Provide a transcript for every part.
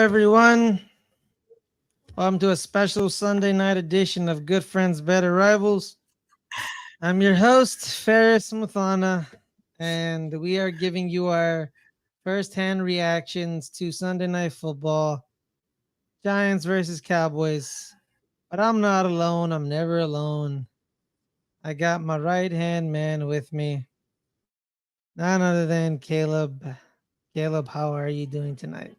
everyone. Welcome to a special Sunday night edition of Good Friends, Better Rivals. I'm your host, Ferris Muthana, and we are giving you our first-hand reactions to Sunday Night Football, Giants versus Cowboys. But I'm not alone. I'm never alone. I got my right-hand man with me, none other than Caleb. Caleb, how are you doing tonight?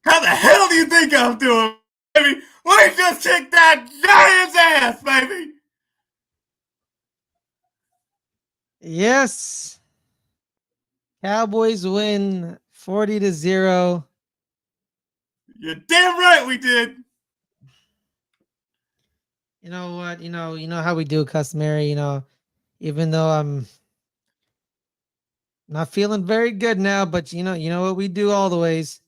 How the hell do you think I'm doing, baby? We just kicked that Giants ass, baby! Yes. Cowboys win 40-0. You're damn right we did. You know what? You know how we do customary, even though I'm not feeling very good now, but you know what we do all the ways.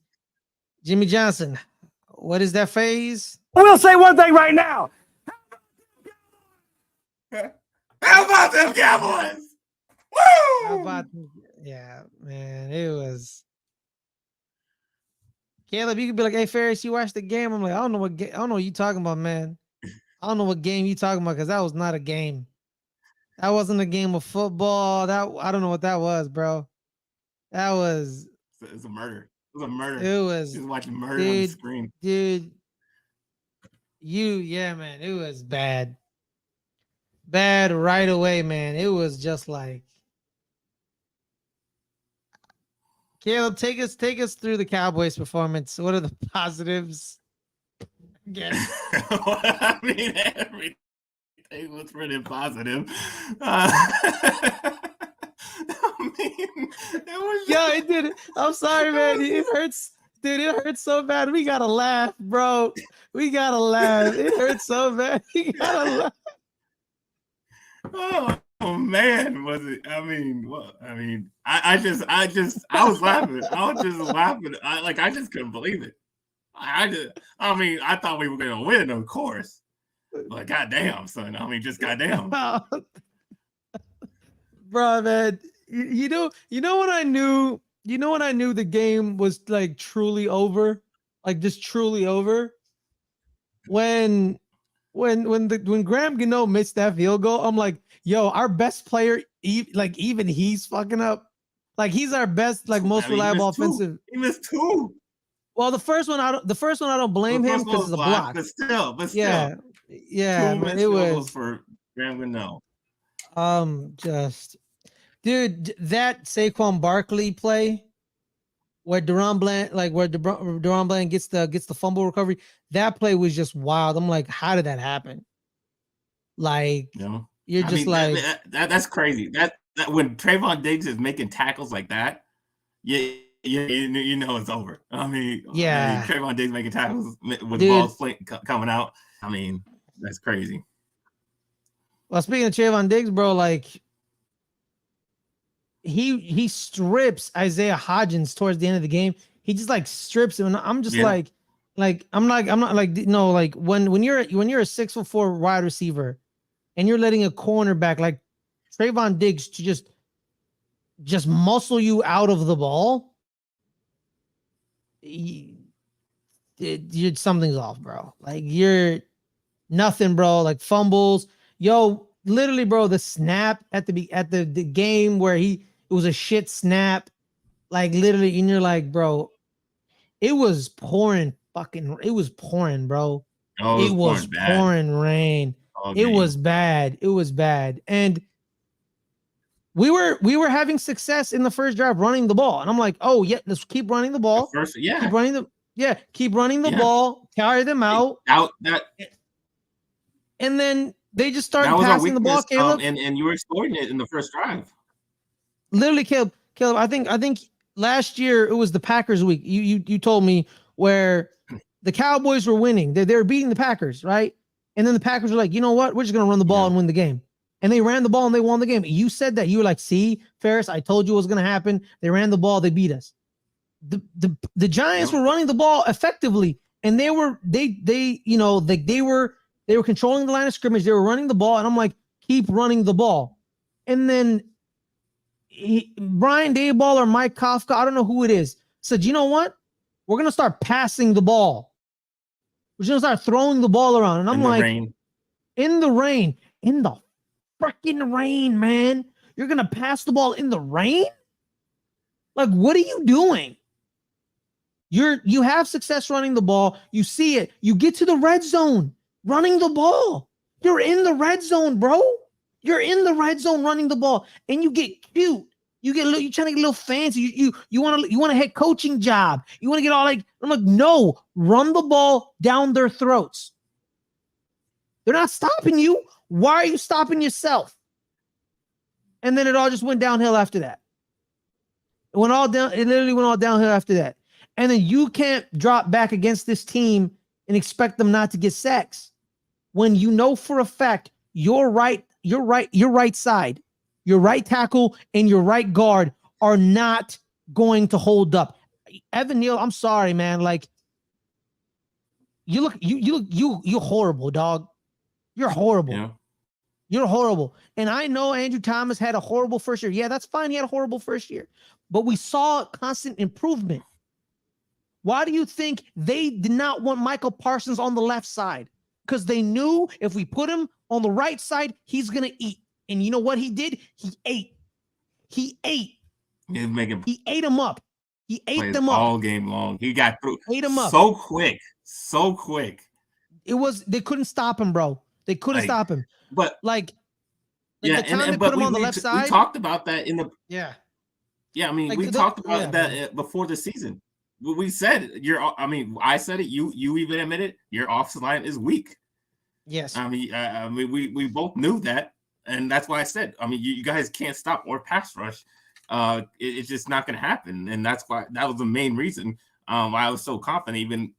Jimmy Johnson, what is that phase? We'll say one thing right now. How about them Cowboys? How Woo! about yeah, man, it was Caleb, you could be like, hey Ferris, you watched the game. I'm like, I don't know I don't know what you talking about, man. I don't know what game you talking about because that was not a game. That wasn't a game of football. That I don't know what that was, bro. That was It's a murder. It was a murder. it was Just watching murder on the screen. dude. Yeah, man, it was bad. Bad right away, man. It was just like Caleb, take us through the Cowboys performance. What are the positives? I mean, everything was pretty positive. I mean, it was. Yeah, it did. I'm sorry, man. It hurts, dude. It hurts so bad. We gotta laugh, bro. We gotta laugh. It hurts so bad. We gotta laugh. Oh man, was it? I mean, what? I mean, I was laughing. I was just laughing. I just couldn't believe it. I mean, I thought we were gonna win, of course. But goddamn, son. I mean, just goddamn. Bro, man. You know when I knew the game was like truly over, like just truly over. When Graham Gano missed that field goal, I'm like, yo, our best player, even he's fucking up. Like he's our best, like most reliable offensive. He missed two. Well, the first one I don't blame him because it's a block. But still, yeah, man, it was for Graham Gano. Dude, that Saquon Barkley play where Deron Bland gets the fumble recovery, that play was just wild. I'm like, how did that happen? Like, that's crazy. That when Trayvon Diggs is making tackles like that, you know it's over. I mean, Trayvon Diggs making tackles with balls coming out. I mean, that's crazy. Well, speaking of Trayvon Diggs, bro, like he strips Isaiah Hodgins towards the end of the game. He just like strips him, and I'm just like I'm not like no, like when you're a 6'4" wide receiver and you're letting a cornerback like Trayvon Diggs to just muscle you out of the ball, something's off, bro. Like you're nothing, bro. Like fumbles, yo, literally, bro. The snap at the game where it was a shit snap, like literally, and you're like, bro, it was pouring, it was pouring, bro. Oh, it was pouring rain. It was bad. It was bad, and we were having success in the first drive running the ball, and I'm like, oh yeah, let's keep running the ball. Keep running the ball, carry them out. And then they just started passing the ball, Caleb. And you were exploiting it in the first drive. Literally, Caleb, I think last year it was the Packers week. You told me where the Cowboys were winning. They were beating the Packers, right? And then the Packers were like, you know what? We're just gonna run the ball and win the game. And they ran the ball and they won the game. You said that. You were like, see, Ferris, I told you it was gonna happen. They ran the ball, they beat us. The Giants were running the ball effectively, and they were controlling the line of scrimmage. They were running the ball, and I'm like, keep running the ball. And then Brian Daboll or Mike Kafka, I don't know who it is, said, you know what? we're gonna start passing the ball. We're gonna start throwing the ball around. And I'm like, in the rain, in the freaking rain, man. You're gonna pass the ball in the rain? Like, what are you doing? You have success running the ball. You see it. You get to the red zone running the ball. You're in the red zone, bro. You're in the red zone running the ball, and you get cute. You trying to get a little fancy. You want a head coaching job. You want to get all like, I'm like, no, run the ball down their throats. They're not stopping you. Why are you stopping yourself? And then it all just went downhill after that. It literally went all downhill after that. And then you can't drop back against this team and expect them not to get sacks when you know for a fact your right side, your right tackle and your right guard are not going to hold up. Evan Neal, I'm sorry, man. Like, you're horrible, dog. You're horrible. Yeah. You're horrible. And I know Andrew Thomas had a horrible first year. Yeah, that's fine. He had a horrible first year. But we saw constant improvement. Why do you think they did not want Michael Parsons on the left side? Because they knew if we put him on the right side, he's going to eat. And you know what he did? He ate. He ate them up. He ate them up all game long. He got through. Ate them up so quick. They couldn't stop him, bro. They couldn't stop him. But the time they put him on the left side. We talked about that in the Yeah. I mean, we talked about that before the season. We said I said it. You even admitted your offensive line is weak. Yes. I mean, we both knew that, and that's why I said. I mean, you guys can't stop or pass rush. It's just not going to happen, and that's why that was the main reason why I was so confident. Even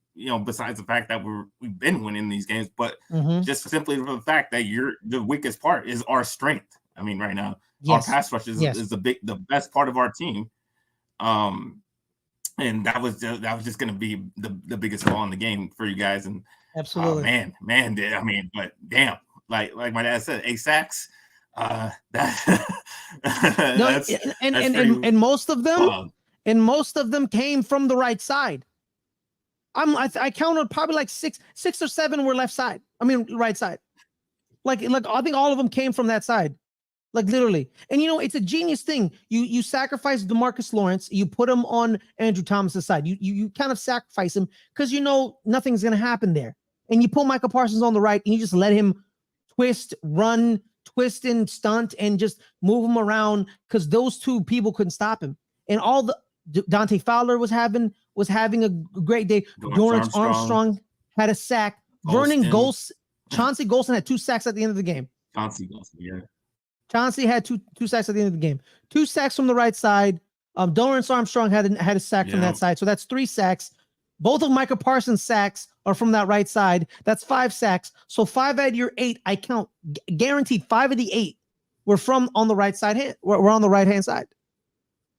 besides the fact that we've been winning these games, but just simply for the fact that the weakest part is our strength. I mean, right now, our pass rush is the best part of our team. And that was just going to be the biggest flaw in the game for you guys. And absolutely, man, I mean, but damn, like my dad said, 8 sacks. And most of them came from the right side. I counted probably like six or seven were left side. I mean, right side. Like I think all of them came from that side. Like literally. And it's a genius thing. You sacrifice DeMarcus Lawrence, you put him on Andrew Thomas's side. You kind of sacrifice him because nothing's gonna happen there. And you pull Michael Parsons on the right and you just let him twist and stunt and just move him around because those two people couldn't stop him. And all the Dante Fowler was having a great day. Dorrance Armstrong had a sack. Chauncey Golston had 2 sacks at the end of the game. Chauncey had two sacks at the end of the game. 2 sacks from the right side. Dorrance Armstrong had a sack from that side. So that's 3 sacks. Both of Michael Parsons' sacks are from that right side. That's 5 sacks. So 5 out of your 8, I count guaranteed 5 of the 8 were from on the right side. We're on the right hand side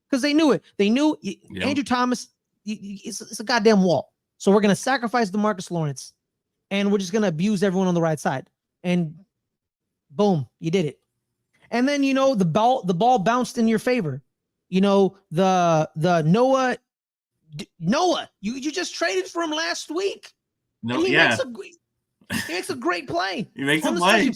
because they knew it. They knew Andrew Thomas. It's a goddamn wall. So we're gonna sacrifice DeMarcus Lawrence, and we're just gonna abuse everyone on the right side. And boom, you did it. And then the ball bounced in your favor. The Noah, you just traded for him last week. He makes a great play. He makes a play.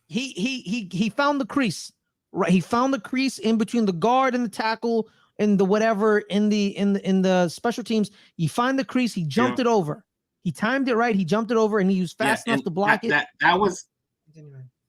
He found the crease. Right, he found the crease in between the guard and the tackle and the whatever in the special teams. He found the crease. He jumped it over. He timed it right. He jumped it over, and he was fast enough to block it. That was.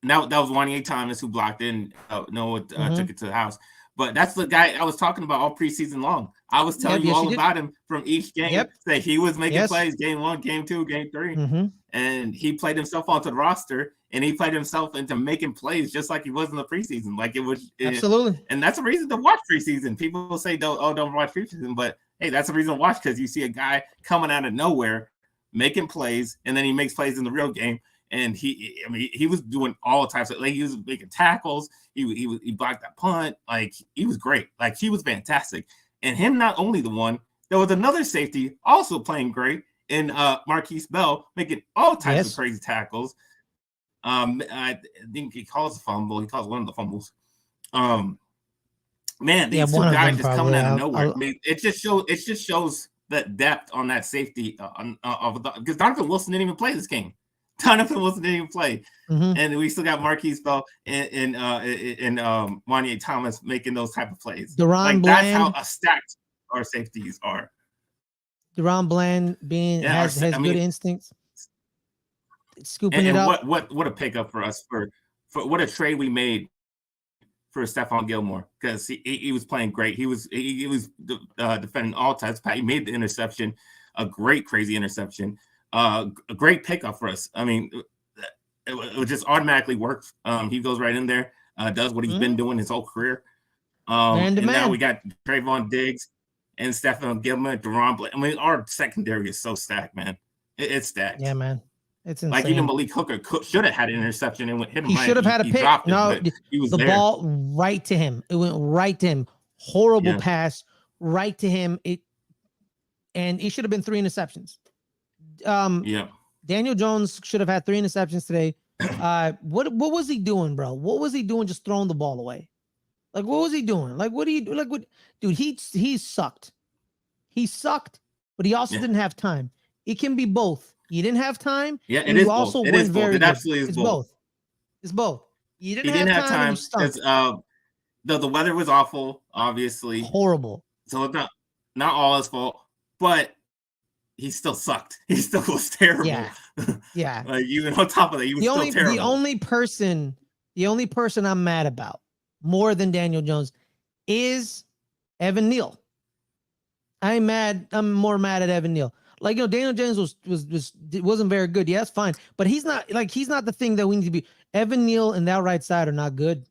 That was Juanyeh Thomas who blocked in. Noah took it to the house. But that's the guy I was talking about all preseason long. I was telling you all about him from each game. That he was making plays game 1, game 2, game 3. And he played himself onto the roster, and he played himself into making plays just like he was in the preseason. Like it was absolutely. And that's a reason to watch preseason. People will say, don't watch preseason. But hey, that's a reason to watch because you see a guy coming out of nowhere making plays, and then he makes plays in the real game. And he was doing all types of, like, he was making tackles. He blocked that punt. Like, he was great. Like, he was fantastic. And him not only the one, there was another safety also playing great in Marquise Bell, making all types of crazy tackles. I think he calls a fumble. He calls one of the fumbles. Man, these two guys just coming out of nowhere. I mean, it just shows that depth on that safety because Donovan Wilson didn't even play this game. Donovan Wilson didn't even play, and we still got Marquise Bell and Wanye Thomas making those type of plays. Deron Bland, that's how stacked our safeties are. Deron Bland has good instincts, scooping it up. What a pickup for us for what a trade we made for Stephon Gilmore, because he was playing great. He was defending all types. He made the interception, a great crazy interception. A great pickup for us. I mean, it just automatically works. He goes right in there, does what he's been doing his whole career. And now we got Trayvon Diggs and Stephon Gilmore, Deron Bland. I mean, our secondary is so stacked, man. It's stacked. Yeah, man. It's insane. Like even Malik Hooker should have had an interception and hit him. He should have had a pick. No, he was the there. Ball right to him. It went right to him. Horrible pass right to him. And it should have been 3 interceptions. Daniel Jones should have had 3 interceptions today. What was he doing, bro? What was he doing? Just throwing the ball away? Like, what was he doing? Like, what do you do? Like, what, dude? He sucked. He sucked, but he also didn't have time. It can be both. You didn't have time. Yeah, it is also both. It is both. It absolutely is both. It's both. You didn't have time because the weather was awful, obviously horrible. So it's not all his fault, but he still sucked. He still was terrible. Yeah. Like even on top of that, he was still terrible. The only person I'm mad about more than Daniel Jones is Evan Neal. I'm more mad at Evan Neal. Like, Daniel Jones wasn't very good. Yeah, that's fine. But he's not the thing that we need to be. Evan Neal and that right side are not good.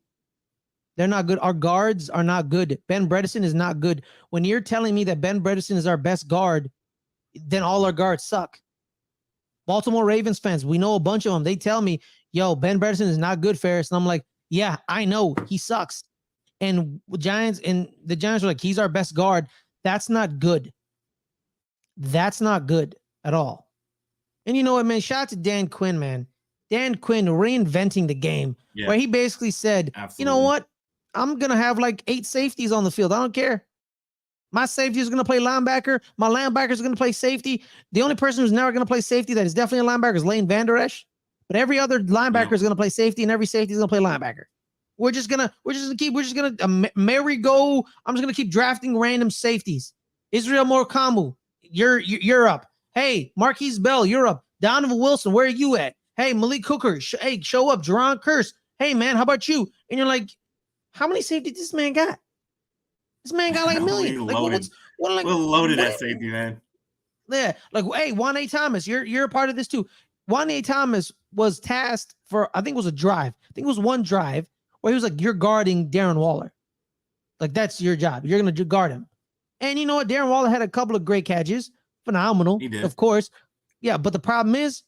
They're not good. Our guards are not good. Ben Bredesen is not good. When you're telling me that Ben Bredesen is our best guard, then all our guards suck. Baltimore Ravens fans, we know a bunch of them. They tell me, yo, Ben Bredesen is not good, Ferris. And I'm like, yeah, I know. He sucks. And the Giants are like, he's our best guard. That's not good. That's not good at all. And you know what, man? Shout out to Dan Quinn, man. Dan Quinn reinventing the game, where he basically said, You know what? I'm going to have like 8 safeties on the field. I don't care. My safety is going to play linebacker. My linebacker is going to play safety. The only person who's never going to play safety that is definitely a linebacker is Lane Vander Esch. But every other linebacker is going to play safety, and every safety is going to play linebacker. We're just gonna merry-go. I'm just gonna keep drafting random safeties. Israel Morkamu, you're up. Hey, Marquise Bell, you're up. Donovan Wilson, where are you at? Hey, Malik Hooker, show up. Jerron Kearse, hey man, how about you? And you're like, how many safeties this man got? This man got like a million. Like, we're loaded at safety, man. Yeah, like, hey, Wanye Thomas, you're a part of this too. Wanye Thomas was tasked for, I think it was a drive. I think it was one drive where he was like, you're guarding Darren Waller. Like, that's your job. You're going to guard him. And you know what? Darren Waller had a couple of great catches. Phenomenal, of course. Yeah, but the problem is,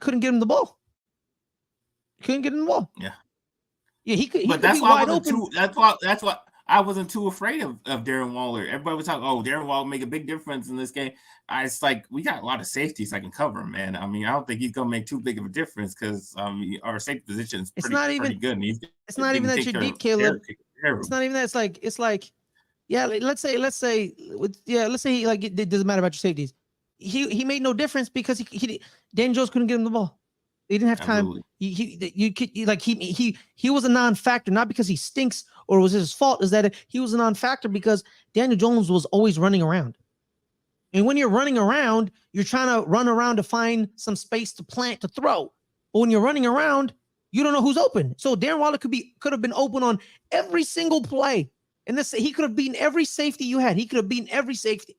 couldn't get him the ball. Couldn't get him the ball. Yeah. Yeah, he could. But that's why I wasn't that's why I wasn't too afraid of Darren Waller. Everybody was talking, Darren Waller make a big difference in this game. It's like, we got a lot of safeties that can cover him, man. I mean, I don't think he's gonna make too big of a difference because our safety position is pretty good. And it's not even that you're deep, Caleb. It's not even that. It's like, yeah. Let's say he, like, it doesn't matter about your safeties. He made no difference because Dan Jones couldn't get him the ball. He didn't have time. He was a non-factor, not because he stinks or it was his fault. Is that he was a non-factor because Daniel Jones was always running around. And when you're running around, you're trying to run around to find some space to plant, to throw. But when you're running around, you don't know who's open. So Darren Waller could have been open on every single play. And he could have beaten every safety you had. He could have beaten every safety.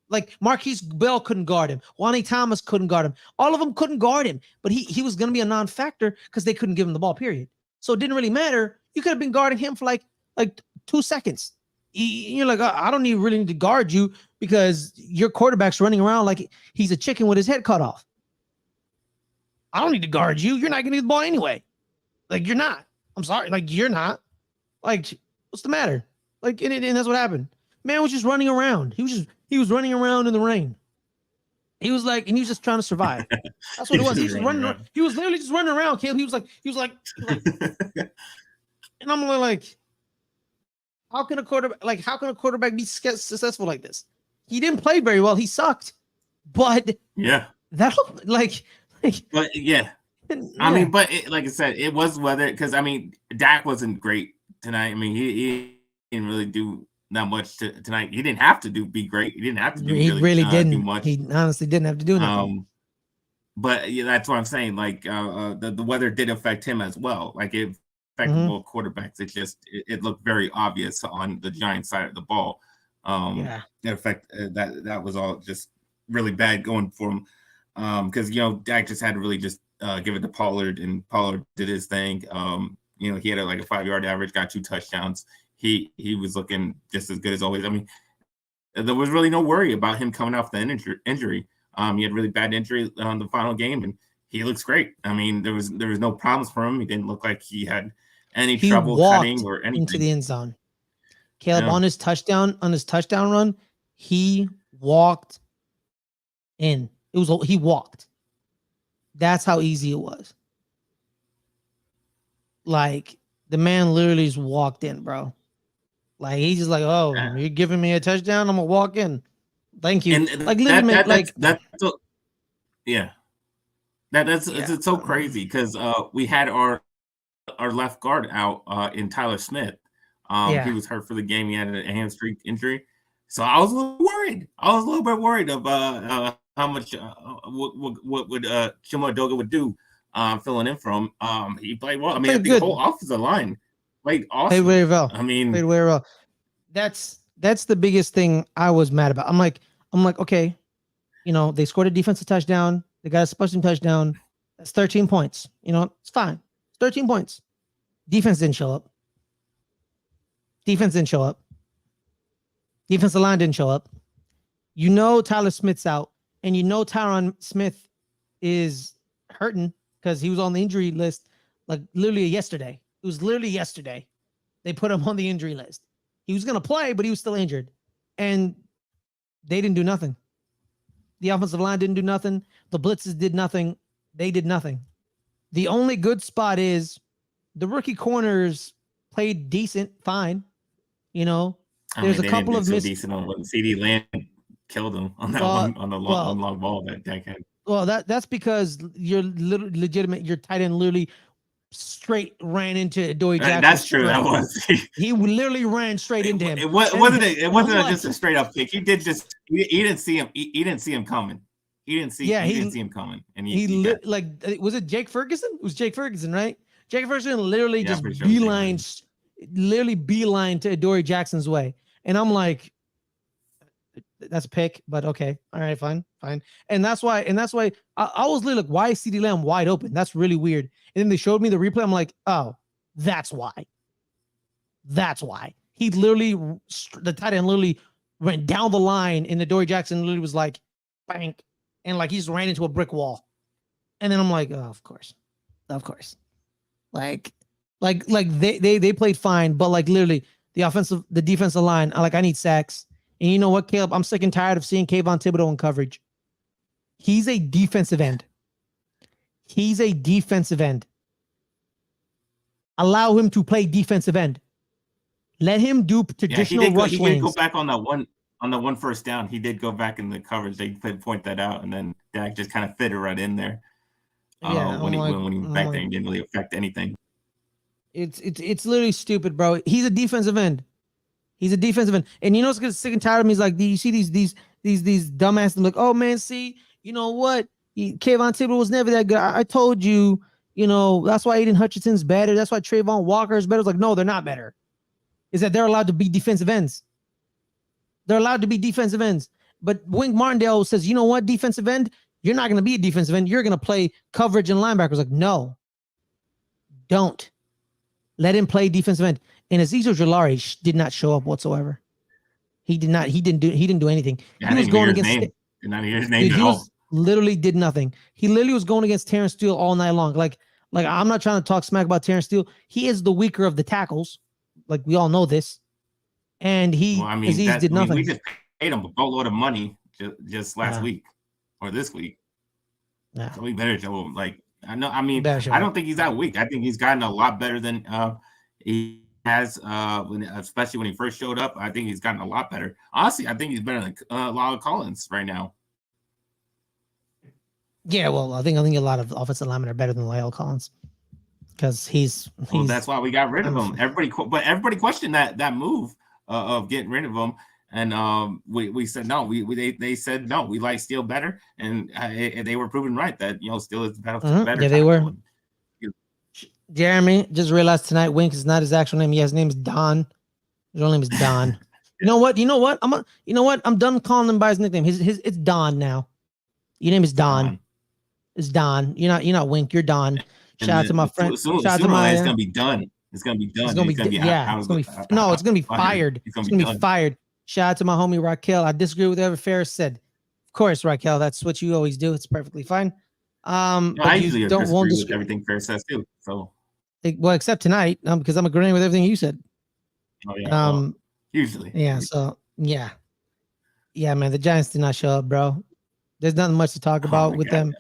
Like, Marquise Bell couldn't guard him. Wanye Thomas couldn't guard him. All of them couldn't guard him. But he was going to be a non-factor because they couldn't give him the ball, period. So it didn't really matter. You could have been guarding him for like 2 seconds. You're like, I don't really need to guard you because your quarterback's running around like he's a chicken with his head cut off. I don't need to guard you. You're not going to get the ball anyway. Like, you're not. I'm sorry. Like, you're not. Like, what's the matter? Like, and that's what happened. Man was just running around. He was running around in the rain. He was like, and he was just trying to survive. That's what it was. He was running around. He was literally just running around, Caleb. He was like, and I'm like, how can a quarterback be successful like this? He didn't play very well. He sucked. But Yeah. that like But yeah. I mean, but like I said, it was weather because I mean, Dak wasn't great tonight. I mean, he didn't really do that much tonight. He didn't have to be great. He didn't have to really didn't do much. He honestly didn't have to do nothing. But yeah, that's what I'm saying. Like the weather did affect him as well. Like it affected both quarterbacks. It looked very obvious on the Giants side of the ball. It that was all just really bad going for him. Because Dak just had to really just give it to Pollard, and Pollard did his thing. He had like a 5-yard average, got 2 touchdowns. He was looking just as good as always. I mean, there was really no worry about him coming off the injury. He had really bad injury on the final game, and he looks great. I mean, there was no problems for him. He didn't look like he had any trouble cutting or anything into the end zone. Caleb, on his touchdown run, he walked in. He walked. That's how easy it was. Like the man literally just walked in, bro. Like he's just like, oh, you're giving me a touchdown, I'm gonna walk in. Thank you. And like literally, it's so crazy because we had our left guard out in Tyler Smith. He was hurt for the game. He had a hamstring injury, so I was a little worried. I was a little bit worried of how much what would Chuma Edoga would do filling in for him. He played well. I mean, the whole offensive line played awesome. Played very well. I mean, played very well. That's the biggest thing I was mad about. I'm like, okay, they scored a defensive touchdown. They got a special team touchdown. That's 13 points. It's fine. It's 13 points. Defense didn't show up. Defensive line didn't show up. Tyler Smith's out, and Tyron Smith is hurting because he was on the injury list like literally yesterday. It was literally yesterday. They put him on the injury list. He was going to play, but he was still injured. And they didn't do nothing. The offensive line didn't do nothing. The blitzes did nothing. They did nothing. The only good spot is the rookie corners played decent, fine. There's a couple of decent on when CD Lamb killed him on that on the long ball that Dak had. Well, that's because you're legitimate. Your tight end literally straight ran into Adoree Jackson. That's true. That was he literally ran straight into him. It wasn't just a straight up pick. He didn't see him. He didn't see him coming. He didn't see him coming. And was it Jake Ferguson? It was Jake Ferguson, right? Jake Ferguson literally just beeline to Adoree Jackson's way. And I'm like, that's a pick, but okay. All right, fine. And that's why I was literally like, why is CeeDee Lamb wide open? That's really weird. And then they showed me the replay. I'm like, oh, that's why. He literally, the tight end literally went down the line, and Adoree Jackson literally was like, bang. And like he just ran into a brick wall. And then I'm like, oh, of course. Like they played fine, but like literally the defensive line, I need sacks. And you know what, Caleb? I'm sick and tired of seeing Kayvon Thibodeau in coverage. He's a defensive end. Allow him to play defensive end. Let him do traditional rush lanes. He did go back on the one first down. He did go back in the coverage. They point that out, and then Dak just kind of fit it right in there. When he went back there, he didn't really affect anything. It's literally stupid, bro. He's a defensive end. And you know what's sick and tired of me is like, you see these dumbasses like, oh man, see, you know what? Kayvon Thibodeau was never that good. I told you, that's why Aiden Hutchinson's better. That's why Trayvon Walker is better. It's like, no, they're not better. Is that they're allowed to be defensive ends. But Wink Martindale says, you know what, defensive end? You're not going to be a defensive end. You're going to play coverage and linebackers. Like, no, don't. Let him play defensive end. And Azeez Ojulari did not show up whatsoever. He didn't do anything. Yeah, he was going against did not hear his name at all. Literally did nothing. He literally was going against Terrence Steele all night long. Like I'm not trying to talk smack about Terrence Steele. He is the weaker of the tackles. Like we all know this. And Azeez did nothing. We just paid him a boatload of money just last week or this week. Yeah. So we better show him. Like I don't think he's that weak. I think he's gotten a lot better than he has, especially when he first showed up. I think he's gotten a lot better. Honestly, I think he's better than Lyle Collins right now. Yeah, well, I think a lot of offensive linemen are better than Lyle Collins because he's. Well, that's why we got rid of him. Everybody questioned that move of getting rid of him, and we said no. They said no. We like Steele better, and they were proven right that Steele is better. Yeah, they were. Jeremy just realized tonight Wink is not his actual name. Yeah, his name is Don. His real name is Don. You know what? I'm done calling him by his nickname. It's Don now. Your name is Don. It's Don. You're not Wink. You're Don. Shout out to my friend. Shout out to my. It's gonna be done. It's gonna be done. It's gonna be fired. It's gonna be fired. Shout out to my homie Raquel. I disagree with whatever Ferris said. Of course, Raquel. That's what you always do. It's perfectly fine. I usually won't disagree with everything Ferris says too. So. Well, except tonight, because I'm agreeing with everything you said. Oh, yeah, usually. Yeah. So yeah, man. The Giants did not show up, bro. There's nothing much to talk about with them.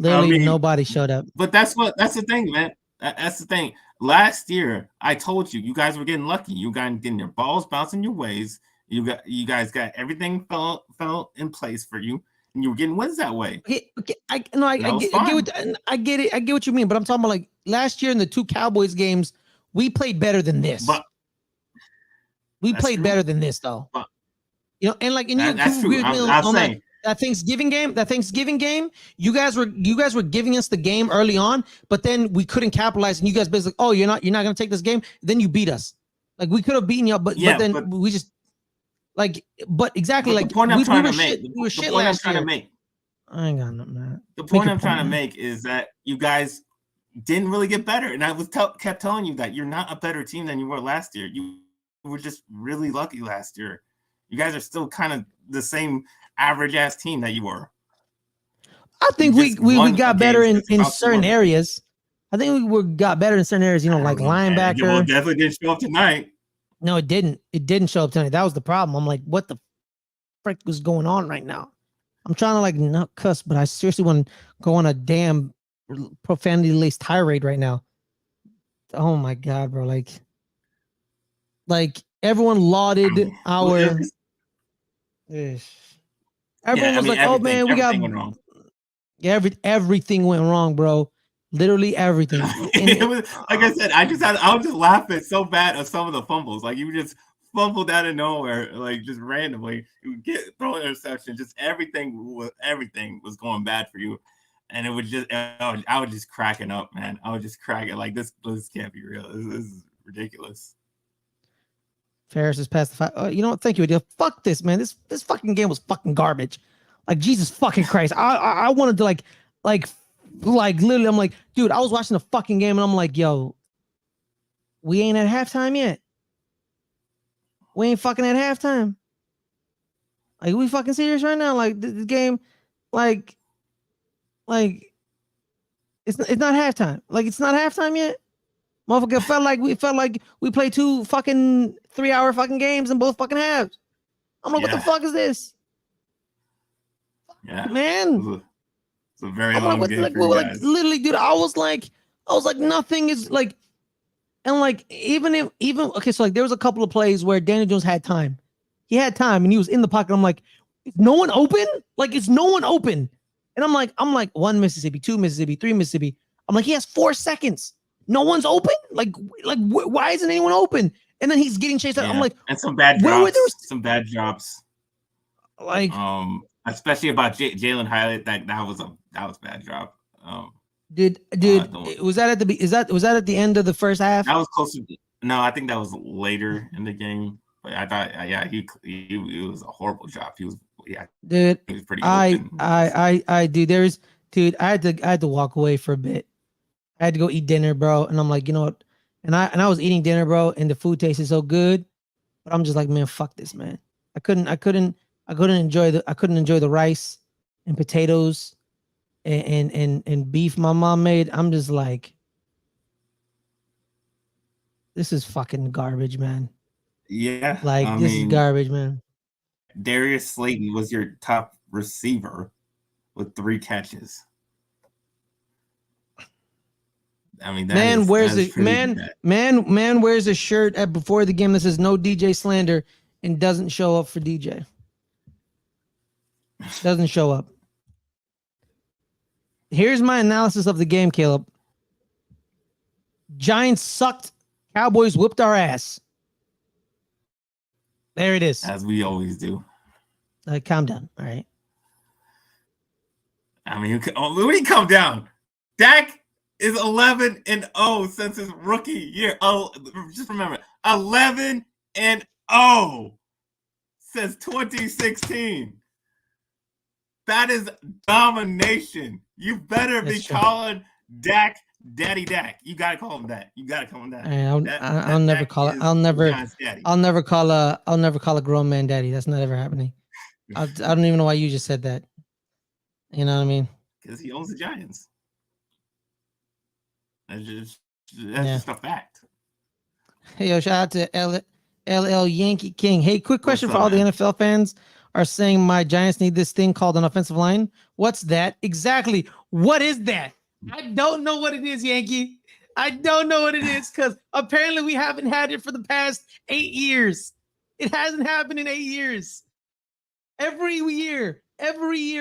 Literally, nobody showed up. But that's the thing, man. That's the thing. Last year, I told you guys were getting lucky. You guys getting your balls bouncing your ways. You guys got everything fell in place for you. And you were getting wins that way. Okay. I get it. I get what you mean, but I'm talking about like last year in the 2 Cowboys games, we played better than this. But we played better than this, though. But, that's true. I'm saying that Thanksgiving game, you guys were giving us the game early on, but then we couldn't capitalize, and you guys basically, oh, you're not gonna take this game. Then you beat us. Like we could have beaten you, but then we just. But exactly, the point I'm trying to make. We were shit last year. I ain't got nothing, man. The point I'm trying to make is that you guys didn't really get better, and I kept telling you that you're not a better team than you were last year. You were just really lucky last year. You guys are still kind of the same average ass team that you were. I think we got better in certain areas. I think we got better in certain areas. Like linebacker. Well, definitely didn't show up tonight. No, it didn't. It didn't show up tonight. That was the problem. I'm like, what the frick was going on right now? I'm trying to not cuss, but I seriously want to go on a damn profanity-laced tirade right now. Oh my god, bro! Like everyone lauded our. Everyone was like, "Oh man, we got." Went wrong. Yeah, everything went wrong, bro. Literally everything. It was, like I said, I was just laughing so bad at some of the fumbles. Like you just fumbled out of nowhere, like just randomly. You get throw an interception. Just everything was going bad for you, and it was just I was just cracking up, man. I was just cracking like this can't be real. This is ridiculous. Ferris is past the 5. You know what? Thank you, Adil. Fuck this, man. This fucking game was fucking garbage. Like Jesus fucking Christ. I wanted to like literally. I'm like, dude. I was watching the fucking game and I'm like, yo, we ain't at halftime yet. We ain't fucking at halftime. Like, we fucking serious right now? Like the game, like it's not halftime. Like it's not halftime yet. Motherfucker felt like we played 2 fucking 3-hour fucking games in both fucking halves. I'm like, what the fuck is this? Yeah, man. It's a very long game for you guys. Literally, dude. I was like, nothing is like, and like even okay. So like there was a couple of plays where Daniel Jones had time. He had time and he was in the pocket. I'm like, is no one open? Like, is no one open? And I'm like 1 Mississippi, 2 Mississippi, 3 Mississippi. I'm like, he has 4 seconds. No one's open. Like why isn't anyone open? And then he's getting chased out. I'm like, and some bad drops. Some bad drops. Like, especially about Jalen Hyatt. That was a bad drop. Dude, was that at the end of the first half? That was close to. No, I think that was later in the game. But I thought, he was a horrible drop. He was, dude. He was pretty. Open. I had to walk away for a bit. I had to go eat dinner, bro. And I'm like, you know what? And I was eating dinner, bro, and the food tasted so good. But I'm just like, man, fuck this, man. I couldn't enjoy the rice and potatoes and beef my mom made. I'm just like, this is fucking garbage, man. Yeah. Like, this is garbage, man. Darius Slayton was your top receiver with 3 catches. I mean, Man wears that is a pretty bad. man wears a shirt at before the game that says no DJ slander and doesn't show up for DJ. Doesn't show up. Here's my analysis of the game, Caleb. Giants sucked. Cowboys whipped our ass. There it is. As we always do. Calm down. All right. I mean, when we come down, Dak is 11-0 since his rookie year. Oh, just remember, 11-0 since 2016. That is domination. You better be calling Dak Daddy Dak. You gotta call him that. You gotta call him that. I'll never call it. I'll never call a grown man daddy. That's not ever happening. I don't even know why you just said that. You know what I mean? Because he owns the Giants. That's just a fact. Hey, yo, shout out to LL Yankee King. Hey, quick question for all the NFL fans are saying my Giants need this thing called an offensive line. What's that? Exactly. What is that? I don't know what it is, Yankee. I don't know what it is because apparently we haven't had it for the past 8 years. It hasn't happened in 8 years. Every year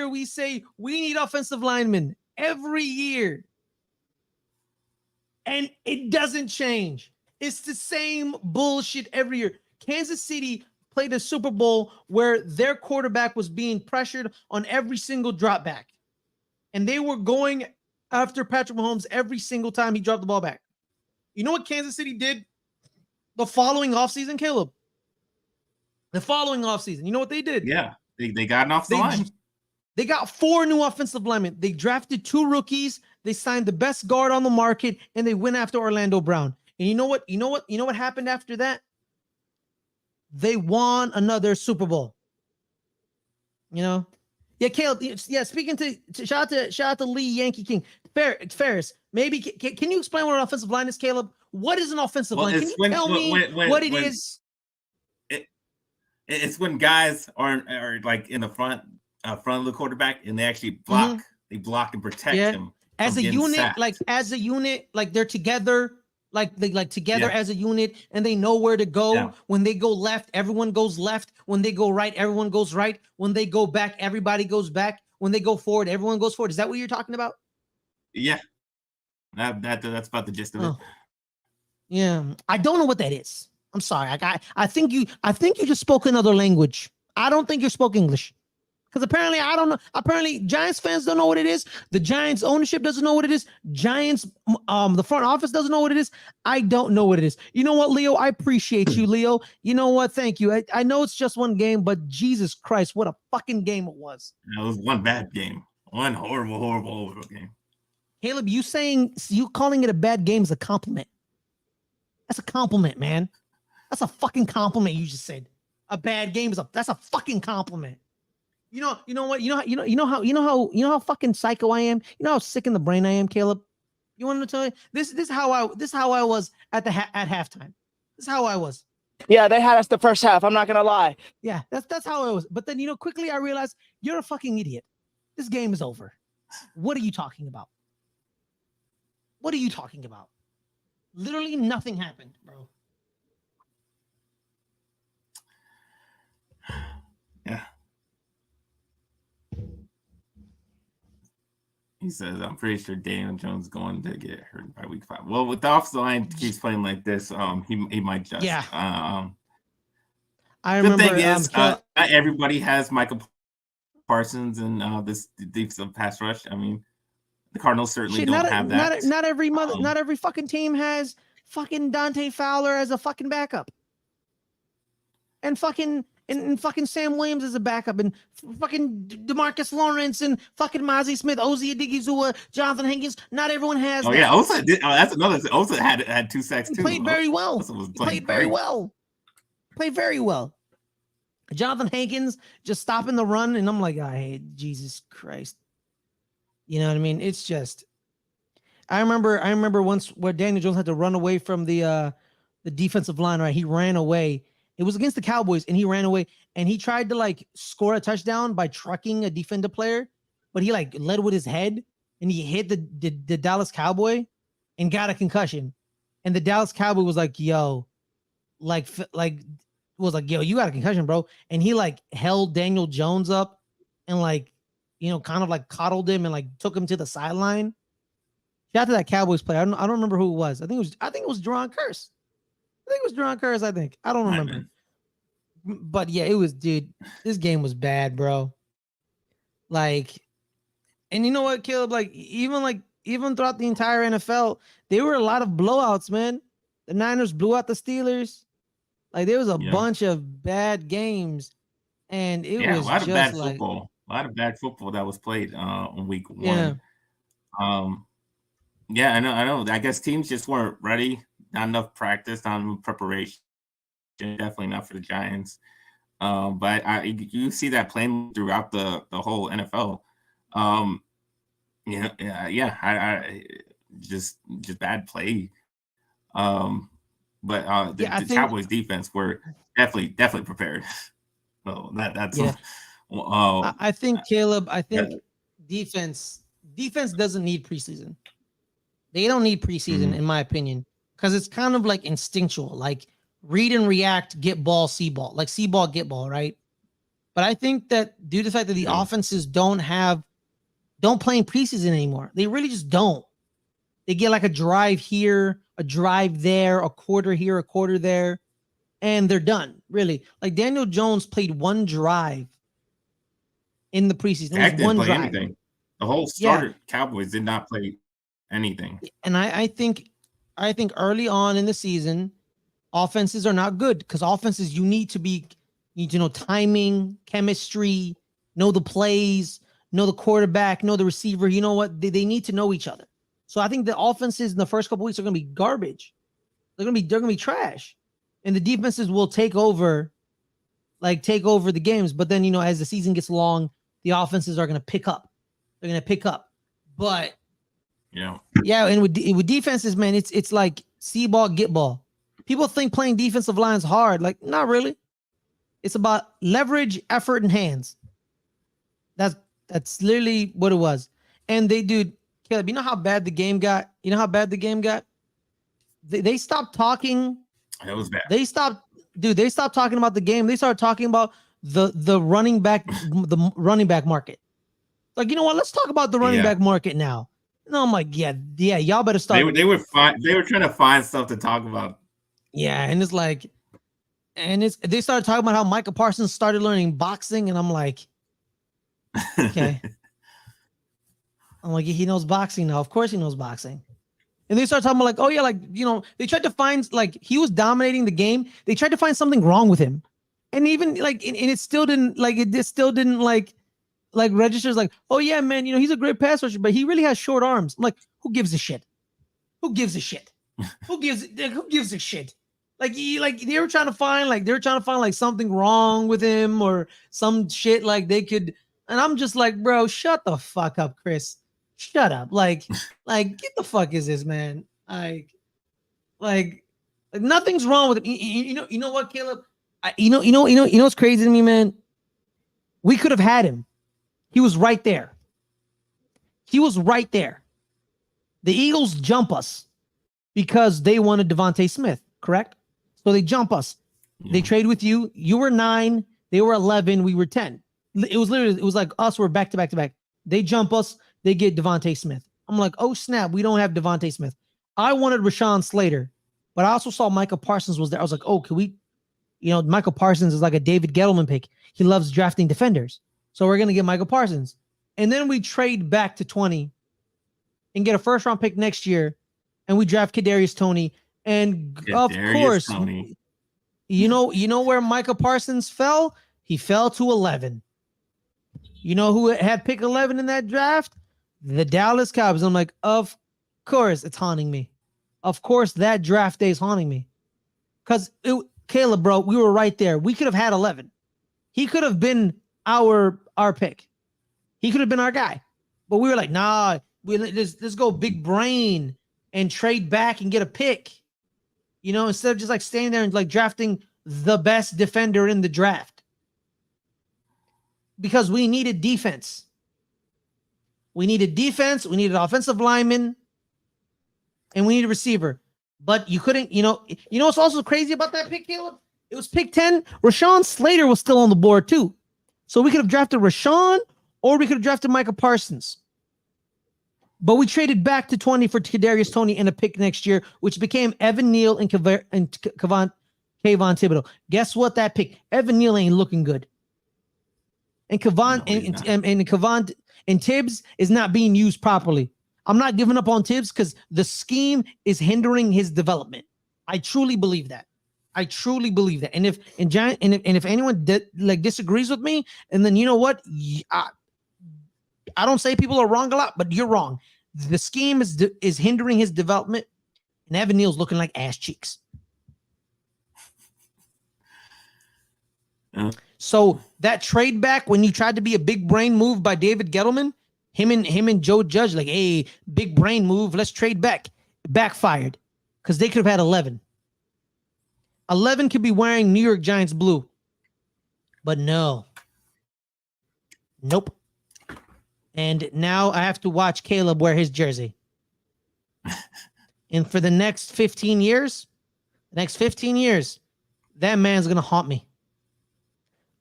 we say we need offensive linemen. Every year. And it doesn't change. It's the same bullshit every year. Kansas City played a Super Bowl where their quarterback was being pressured on every single drop back. And they were going after Patrick Mahomes every single time he dropped the ball back. You know what Kansas City did the following offseason, Caleb? The following offseason. You know what they did? Yeah, they got an offensive line. They got 4 new offensive linemen. They drafted 2 rookies. They signed the best guard on the market, and they went after Orlando Brown. And you know what happened after that? They won another Super Bowl. You know? Yeah, Caleb. Yeah, speaking to shout out to Lee Yankee King. Ferris, maybe can you explain what an offensive line is, Caleb? What is an offensive line? Can you tell me what it is? It's when guys are like in the front of the quarterback and they actually block. Mm-hmm. They block and protect him as a unit. Like they're together. Like together as a unit, and they know where to go. Yeah. When they go left, everyone goes left. When they go right, everyone goes right. When they go back, everybody goes back. When they go forward, everyone goes forward. Is that what you're talking about? Yeah, that's about the gist of it. Yeah, I don't know what that is. I'm sorry. I think you just spoke another language. I don't think you spoke English. Because apparently, I don't know. Apparently, Giants fans don't know what it is. The Giants ownership doesn't know what it is. Giants, the front office doesn't know what it is. I don't know what it is. You know what, Leo? I appreciate you, Leo. You know what? Thank you. I know it's just one game, but Jesus Christ, what a fucking game it was. It was one bad game. One horrible game. Caleb, you calling it a bad game is a compliment. That's a compliment, man. That's a fucking compliment you just said. A bad game that's a fucking compliment. You know what? You know how fucking psycho I am. You know how sick in the brain I am, Caleb. You want to tell you this is how I was at halftime. This is how I was. Yeah, they had us the first half. I'm not gonna lie. Yeah, that's how I was. But then quickly I realized you're a fucking idiot. This game is over. What are you talking about? What are you talking about? Literally nothing happened, bro. Yeah. He says, I'm pretty sure Daniel Jones is going to get hurt by week 5. Well, with the offensive line keeps playing like this, he might just. Yeah. I remember. The thing is, not everybody has Michael Parsons and this defensive pass rush. I mean, the Cardinals certainly don't have that. Not every fucking team has fucking Dante Fowler as a fucking backup. And fucking Sam Williams as a backup, and fucking DeMarcus Lawrence, and fucking Mozzie Smith, Ozzie Odigizua, Jonathan Hankins. Not everyone has. Oh, that. Yeah, Osa did. That's another. Osa had 2 sacks too. Played very well. Played very well. Jonathan Hankins just stopping the run, and I'm like, I hate Jesus Christ. You know what I mean? It's just. I remember once where Daniel Jones had to run away from the defensive line. Right, he ran away. It was against the Cowboys, and he ran away, and he tried to score a touchdown by trucking a defender player, but he led with his head, and he hit the Dallas Cowboy, and got a concussion. And the Dallas Cowboys was like, yo, was like, yo, you got a concussion, bro. And he like held Daniel Jones up and like, kind of like coddled him and like took him to the sideline. Shout out to that Cowboys player. I don't remember who it was. I think it was Duron Curse. I don't remember. But yeah, it was, dude, this game was bad, bro. Like, and you know what, Caleb? Even throughout the entire NFL, there were a lot of blowouts, man. The Niners blew out the Steelers. Like, there was a bunch of bad games, and it was a lot of just bad like football. A lot of bad football that was played on week 1. Yeah. I know. I guess teams just weren't ready. Not enough practice, not enough preparation. Definitely not for the Giants. But you see that playing throughout the whole NFL. I just bad play. But the Cowboys defense were definitely prepared. So that's I think, Caleb. Defense doesn't need preseason. They don't need preseason, in my opinion, because it's kind of like instinctual, like read and react, get ball, see ball, like see ball, get ball, right? But I think that due to the fact that the offenses don't play in preseason anymore, they really just don't. They get like a drive here, a drive there, a quarter here, a quarter there, and they're done. Really, like Daniel Jones played one drive in the preseason. It was one drive. Anything. The whole starter Cowboys did not play anything. And I think early on in the season, offenses are not good because offenses you need to know timing, chemistry, know the plays, know the quarterback, know the receiver. You know what? They need to know each other. So I think the offenses in the first couple weeks are going to be garbage. They're going to be trash, and the defenses will take over the games. But then as the season gets long, the offenses are going to pick up. They're going to pick up, but and with defenses, man, it's like see ball, get ball. People think playing defensive line is hard. Like, not really. It's about leverage, effort, and hands. That's literally what it was. And Caleb, you know how bad the game got? They stopped talking. That was bad. They stopped talking about the game. They started talking about the running back market. Like, you know what? Let's talk about the running back market now. No, I'm like, yeah, y'all better start. They were trying to find stuff to talk about. Yeah, and it's like, they started talking about how Micah Parsons started learning boxing, and I'm like, okay. I'm like, he knows boxing now. Of course he knows boxing. And they started talking about like, oh yeah, like, they tried to find, like, he was dominating the game. They tried to find something wrong with him. And even like, and it still didn't registers like, oh yeah, man, he's a great pass rusher, but he really has short arms. I'm like, who gives a shit? Who gives a shit? Who gives a shit? Like, they were trying to find like something wrong with him or some shit like they could. And I'm just like, bro, shut the fuck up, Chris. Shut up. Like get the fuck is this, man? Like nothing's wrong with him. You know what, Caleb? You know what's crazy to me, man? We could have had him. He was right there. The Eagles jump us because they wanted Devontae Smith, correct? So they jump us. Yeah. They trade with you. You were 9. They were 11. We were 10. It was like us. We're back to back to back. They jump us. They get Devontae Smith. I'm like, oh snap, we don't have Devontae Smith. I wanted Rashawn Slater, but I also saw Micah Parsons was there. I was like, oh, can we? Micah Parsons is like a David Gettleman pick. He loves drafting defenders. So we're going to get Michael Parsons. And then we trade back to 20 and get a first-round pick next year, and we draft Kadarius Toney. And of course, Toney. You know where Michael Parsons fell? He fell to 11. You know who had pick 11 in that draft? The Dallas Cowboys. I'm like, of course it's haunting me. Of course that draft day is haunting me. Because, Caleb, bro, we were right there. We could have had 11. He could have been our pick. He could have been our guy. But we were like, nah, let's go big brain and trade back and get a pick. Instead of just like standing there and like drafting the best defender in the draft. Because we needed defense. We needed offensive linemen. and we need a receiver. But you couldn't, what's also crazy about that pick, Caleb? It was pick 10. Rashawn Slater was still on the board too. So we could have drafted Rashawn or we could have drafted Micah Parsons. But we traded back to 20 for Kadarius Toney in a pick next year, which became Evan Neal and Kayvon Thibodeau. Guess what? That pick, Evan Neal ain't looking good. And Kayvon and Tibbs is not being used properly. I'm not giving up on Tibbs because the scheme is hindering his development. I truly believe that. And if anyone disagrees with me, and then you know what, I don't say people are wrong a lot, but you're wrong. The scheme is hindering his development, and Evan Neal's looking like ass cheeks. So that trade back when you tried to be a big brain move by David Gettleman, him and Joe Judge, like, hey, big brain move, let's trade back. Backfired because they could have had 11. 11 could be wearing New York Giants blue, but no. Nope. And now I have to watch Caleb wear his jersey. And for the next 15 years, that man's going to haunt me.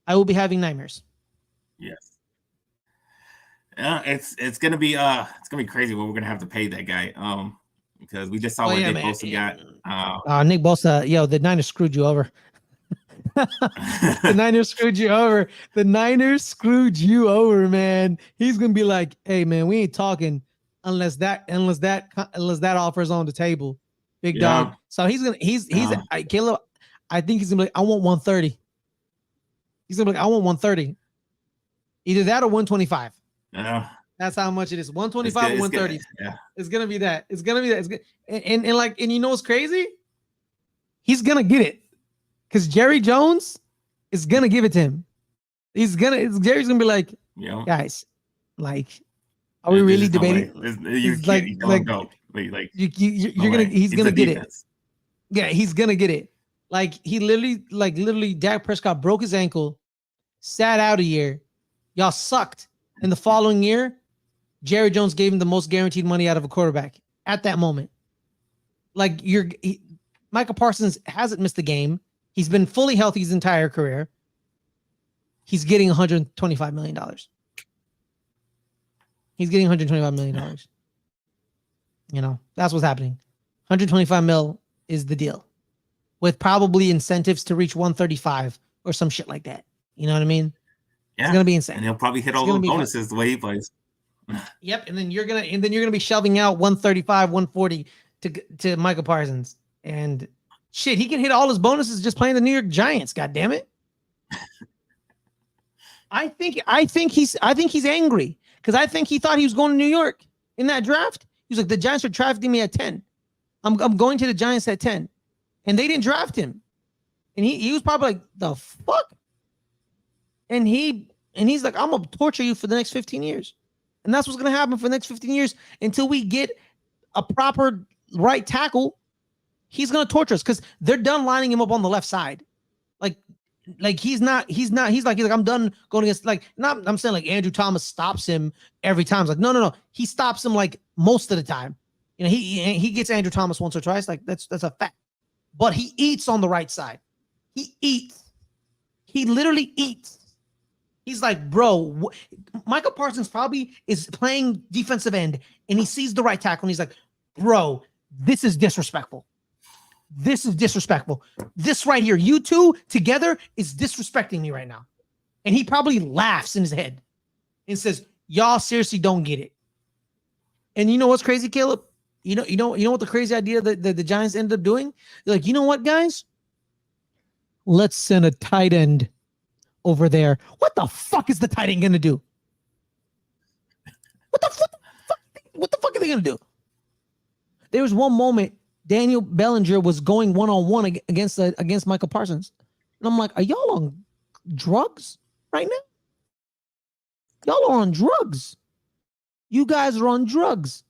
I will be having nightmares. Yes. Yeah, it's gonna be crazy what we're gonna have to pay that guy. Because we just saw what Nick Bosa got. Nick Bosa, the Niners screwed you over. The Niners screwed you over. The Niners screwed you over, man. He's gonna be like, hey man, we ain't talking unless that offer's on the table. Big dog. So Caleb, I think he's gonna be like, I want 130. He's gonna be like, I want 130. Either that or 125. Yeah. That's how much it is. 125 or 130. Yeah. It's gonna be that. It's gonna be that. It's good. And you know what's crazy? He's gonna get it. Because Jerry Jones is gonna give it to him. Jerry's gonna be like, guys, like, are we really debating? He's gonna get it. Yeah, he's gonna get it. Like he literally, Dak Prescott broke his ankle, sat out a year. Y'all sucked. And the following year, Jerry Jones gave him the most guaranteed money out of a quarterback at that moment. Like Michael Parsons hasn't missed a game. He's been fully healthy his entire career. He's getting $125 million. He's getting $125 million. That's what's happening. 125 mil is the deal, with probably incentives to reach 135 or some shit like that. You know what I mean? Yeah. It's gonna be insane. And he'll probably hit all those bonuses the way he plays. Yep, and then you're gonna be shelving out 135, 140 to Michael Parsons. And shit, he can hit all his bonuses just playing the New York Giants, god damn it. I think he's angry because I think he thought he was going to New York in that draft. He was like, the Giants are drafting me at 10. I'm going to the Giants at 10. And they didn't draft him. And he was probably like, the fuck? And he's like, I'm gonna torture you for the next 15 years. And that's what's gonna happen for the next 15 years until we get a proper right tackle. He's gonna torture us because they're done lining him up on the left side. Like he's like I'm done going against, like, not, I'm saying like Andrew Thomas stops him every time. It's like, no. He stops him like most of the time. He gets Andrew Thomas once or twice. Like that's a fact. But he eats on the right side. He eats. He literally eats. He's like, bro, Michael Parsons probably is playing defensive end and he sees the right tackle and he's like, bro, this is disrespectful. This is disrespectful. This right here, you two together is disrespecting me right now. And he probably laughs in his head and says, y'all seriously don't get it. And you know what's crazy, Caleb? You know what the crazy idea that the Giants ended up doing? They're like, you know what, guys? Let's send a tight end over there. What the fuck is the tight end gonna do? What the fuck are they gonna do? There was one moment Daniel Bellinger was going one-on-one against Michael Parsons. And I'm like, are y'all on drugs right now? Y'all are on drugs. You guys are on drugs.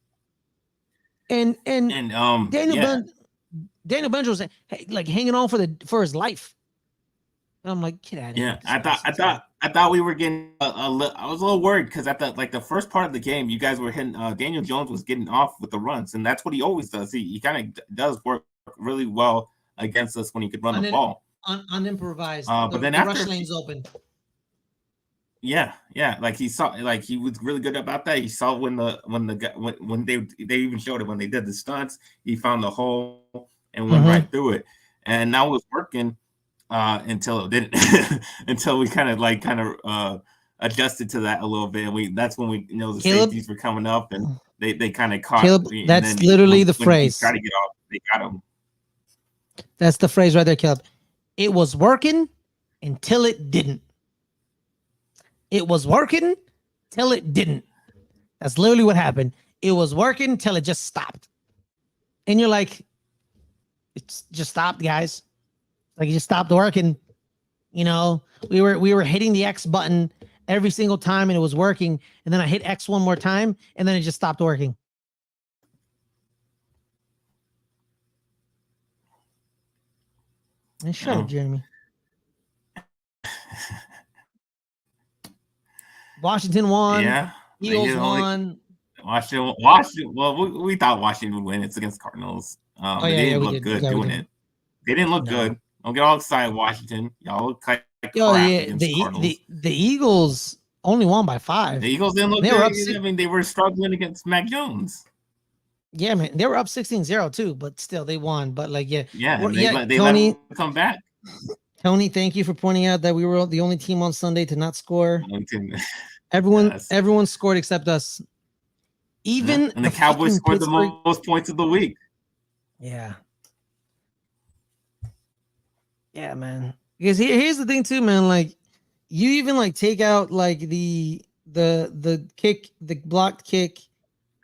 And Daniel Bellinger was like hanging on for his life. And I'm like, get out of here. Yeah, I I thought we were getting I was a little worried because at the first part of the game, you guys were hitting. Daniel Jones was getting off with the runs, and that's what he always does. He kind of does work really well against us when he could run the ball. Unimprovised. But then the after rush lane's open. Yeah, like he saw, like he was really good about that. He saw when they even showed it when they did the stunts. He found the hole and went right through it, and that was working until it didn't. Until we kind of adjusted to that a little bit. And that's when we the safeties were coming up and they kind of caught. Caleb, that's literally the phrase. Try to get off, they got him. That's the phrase right there, Caleb. It was working until it didn't. It was working till it didn't. That's literally what happened. It was working till it just stopped. And you're like, it's just stopped, guys. Like it just stopped working. We were hitting the X button every single time and it was working. And then I hit X one more time and then it just stopped working. And shut up, Jeremy. Washington won. Yeah. Eagles won. Washington. Well, we thought Washington would win. It's against Cardinals. They didn't look good doing it. They didn't look good. Don't get all excited, Washington. Y'all look like crap against Cardinals. The Eagles only won by 5. The Eagles didn't look good. I mean, they were struggling against Mac Jones. Yeah, man. They were up 16-0 too, but still they won. But they let Tony, them come back. Tony, thank you for pointing out that we were the only team on Sunday to not score. Everyone scored except us. And the Cowboys scored the most points of the week. Yeah. Yeah, man. Because here's the thing too, man. Like, you even take out like the kick, the blocked kick,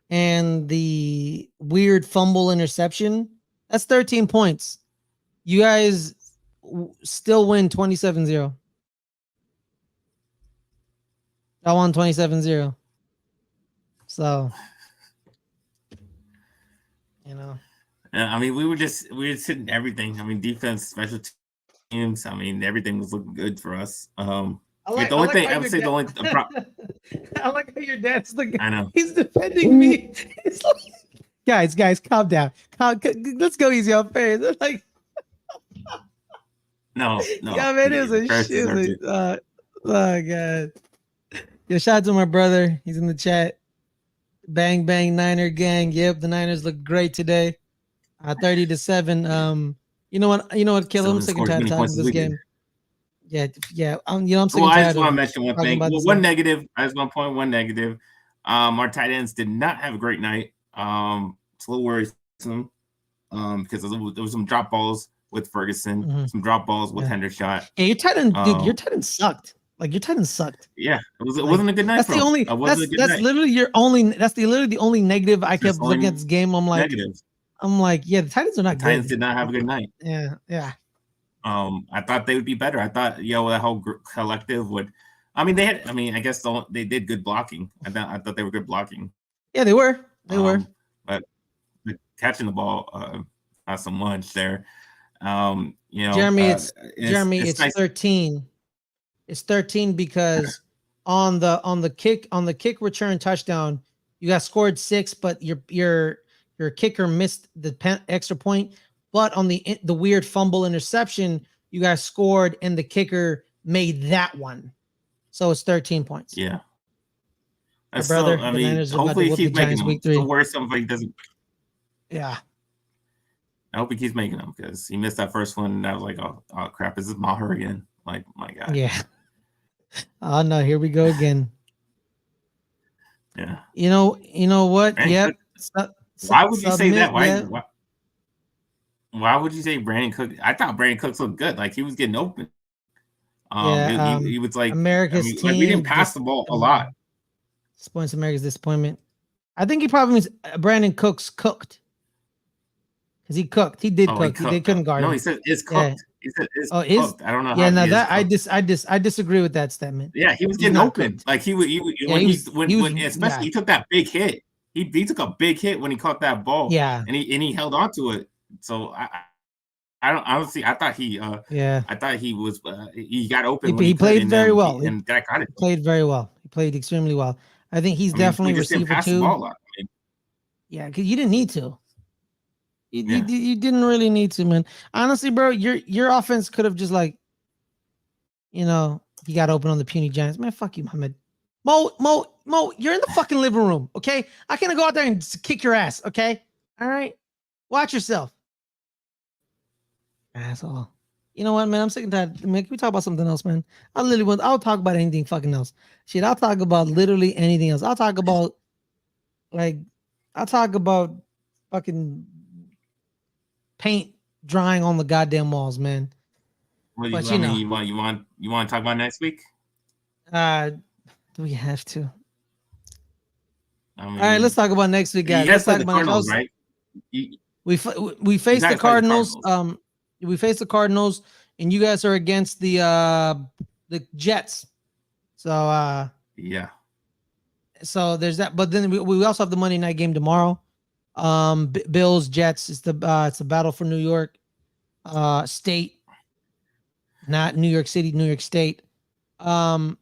and the weird fumble interception. That's 13 points. You guys still win 27-0. I won 27-0. So, I mean, we were just hitting everything. I mean, defense, special teams. I mean, everything was looking good for us. I like how your dad's looking. I know. He's defending me. He's like, guys, calm down. Let's go easy on fans. Like, no. Yeah, man, it was a shit. Oh god. Yeah, shout out to my brother. He's in the chat. Bang bang Niner gang. Yep, the Niners look great today. 30-7. You know what, Caleb? I'm sick and tired of talking this game. Yeah. I'm sick and tired. I just want to mention one thing. One negative. I just want to point one negative. Our tight ends did not have a great night. It's a little worrisome. Because there was some drop balls with Ferguson, some drop balls with Hendershot. Yeah, your tight end, dude. Your tight end sucked. Like your tight end sucked. Yeah, it wasn't a good night. That's the only. That's literally your only. That's literally the only negative I kept looking at this game. I'm like, negative. I'm like, yeah, the Titans are not good. Titans did not have a good night. Yeah. I thought they would be better. I thought, that whole collective would. I mean, I guess they did good blocking. I thought they were good blocking. Yeah, they were. But catching the ball, not so much there. Jeremy, it's nice. 13. It's 13 because on the kick return touchdown, you got scored 6, but your kicker missed the extra point. But on the weird fumble interception, you guys scored and the kicker made that one. So it's 13 points. Yeah. My brother, I mean, hopefully he keeps making them. So where somebody doesn't. Yeah. I hope he keeps making them because he missed that first one. And I was like, oh crap, is this Maher again? Like, my God. Yeah. Oh no, here we go again. Yeah. You know what? Yep. Why would you say that? Why would you say Brandon Cook? I thought Brandon Cooks looked good. Like he was getting open. He was like America's team. Like we didn't pass the ball a lot. Disappoints America's disappointment. I think he probably means Brandon Cooks cooked. Because he cooked. He did cook. They couldn't guard him. No, he said it's cooked. Yeah. He said it's cooked. I don't know. Yeah, now that I disagree with that statement. Yeah, he was getting open. Cooked. Like he took that big hit. He took a big hit when he caught that ball. Yeah, and he held on to it. So honestly. I thought he Yeah, was he got open when he he could, played and very well. and that got it. He played very well. He played extremely well. I think he's I mean, we definitely just didn't receiver pass the 2. ball a lot. I mean, Yeah, because you didn't need to. yeah. You didn't really need to, man. Honestly, bro, your offense could have just like, he got open on the puny Giants. Man, fuck you, Muhammad. Mo, you're in the fucking living room, okay? I can't go out there and just kick your ass, okay? All right? Watch yourself. Asshole. You know what, man? I'm sick and tired. Man, can we talk about something else, man? I'll talk about anything fucking else. Shit, I'll talk about literally anything else. I'll talk about fucking paint drying on the goddamn walls, man. What do But you, I mean, you want to talk about next week? Do we have to? I mean, all right, let's talk about next week, guys. Let's talk about Cardinals, right? We face the Cardinals. We face the Cardinals, and you guys are against the Jets. So yeah. So there's that. But then we also have the Monday night game tomorrow. Bills Jets. It's the battle for New York State, not New York City, New York State. I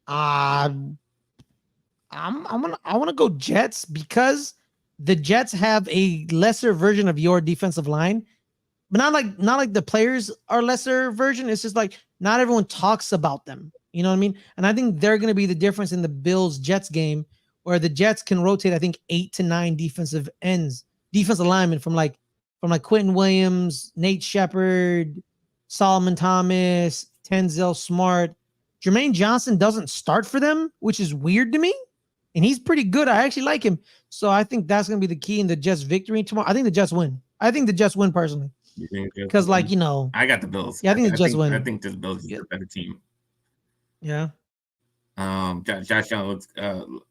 want to go Jets because the Jets have a lesser version of your defensive line, but not like the players are lesser version. It's just like not everyone talks about them. You know what I mean? And I think they're going to be the difference in the Bills Jets game, where the Jets can rotate, I think, 8 to 9 defensive linemen from Quentin Williams, Nate Shepard, Solomon Thomas, Tenzel Smart. Jermaine Johnson doesn't start for them, which is weird to me. And he's pretty good. I actually like him. So I think that's going to be the key in the Jets victory tomorrow. I think the Jets win. I think the Jets win personally. Because, I got the Bills. Yeah, I think the Jets win. I think the Bills is a better team. Yeah. Josh Allen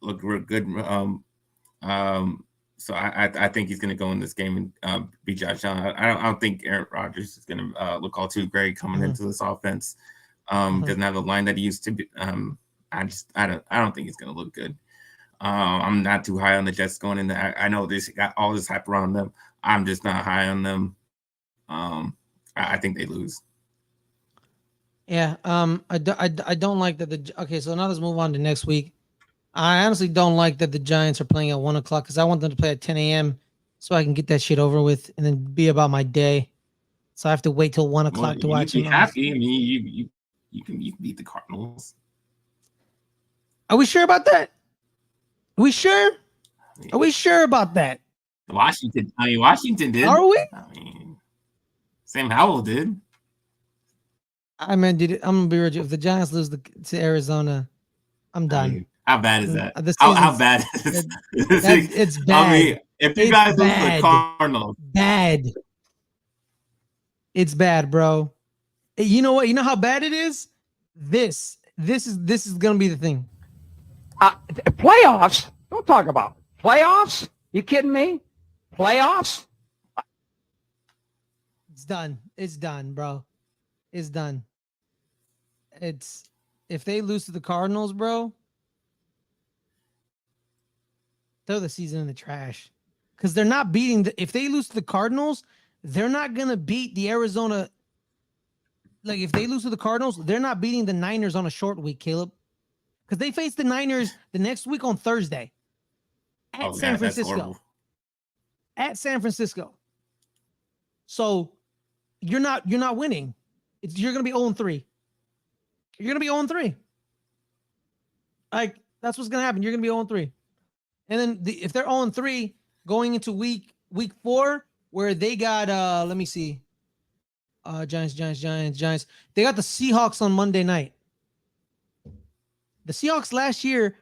look real good. So I think he's going to go in this game and beat Josh Allen. I don't think Aaron Rodgers is going to look all too great coming into this offense. Doesn't have the line that he used to be. I don't think he's going to look good. I'm not too high on the Jets going in there. I know this got all this hype around them. I'm just not high on them. I think they lose. Yeah. I don't like that. Okay, so now let's move on to next week. I honestly don't like that the Giants are playing at 1 o'clock because I want them to play at 10 a.m. so I can get that shit over with and then be about my day. So I have to wait till 1 o'clock to watch. You'd be happy. I mean, you can beat the Cardinals. Are we sure about that? Are we sure? Are we sure about that? Washington did. Are we? I mean, Sam Howell did. I mean, I'm gonna be real. If the Giants lose to Arizona, I'm done. I mean, how bad is that? How bad is it's bad. I mean, if you guys lose to the Cardinals, bad. It's bad, bro. You know what? You know how bad it is? This is gonna be the thing. Playoffs? Don't talk about playoffs. You kidding me? Playoffs? It's done. It's done, bro. It's done. If they lose to the Cardinals, bro, throw the season in the trash. Because they're not beating if they lose to the Cardinals, they're not gonna beat the Arizona. Like if they lose to the Cardinals, they're not beating the Niners on a short week, Caleb. Because they face the Niners the next week on Thursday at San Francisco. At San Francisco. So you're not winning. You're gonna be 0-3. You're gonna be 0-3. Like that's what's gonna happen. You're gonna be 0-3. And then if they're 0-3 going into week 4, where they got let me see. Giants. They got the Seahawks on Monday night. The Seahawks last year